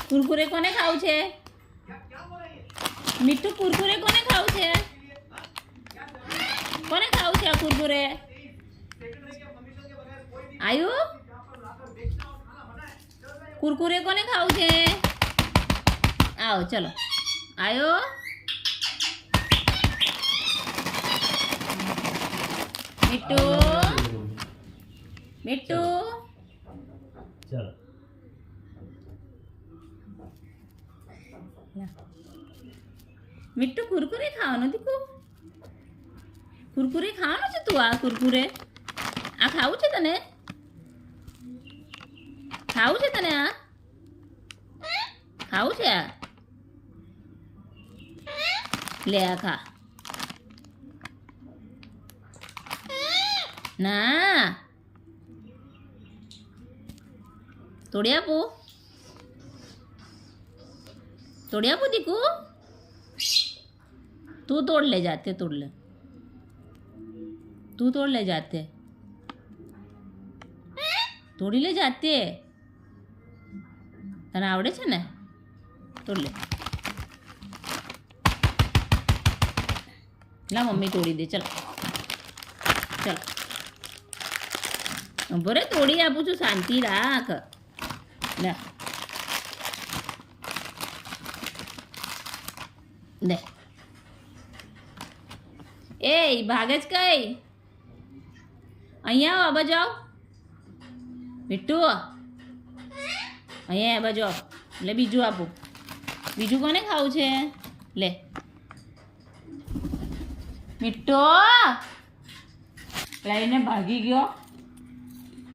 કુરકુરે કોને ખાવું છે? મીઠું કુરકુરે કોને ખાવું છે? કોને ખાવું છે આ કુરકુરે? આયુ કુરકુરે કોને ખાવું છે? આવો ચલો આયો મીઠું મીઠું ચલો મીઠું કુરકુરે ખાવાનું દીકુ કુરકુરે ખાવાનું છે તું આ કુરકુરે આ ખાવું છે તને ખાવું છે તને આ ખાવું છે આ લે આ ખા ના તોડી આપું દીકુ तू तोड़ ले जाते तोड़ ले तू तोड़ ले जाते तोड़ी ले जाते तने आवड़े छे ने तोड़ ले ला मम्मी तोड़ी दे चल चल बरे तोड़ी आपू छू शांति राख ले दे ए भागे ज कई अहींया आव बाजू आव मीठू अहींया बाजू आव ले बीजू आपू बीजू कोने खावुं छे ले मीठो लईने भागी गयो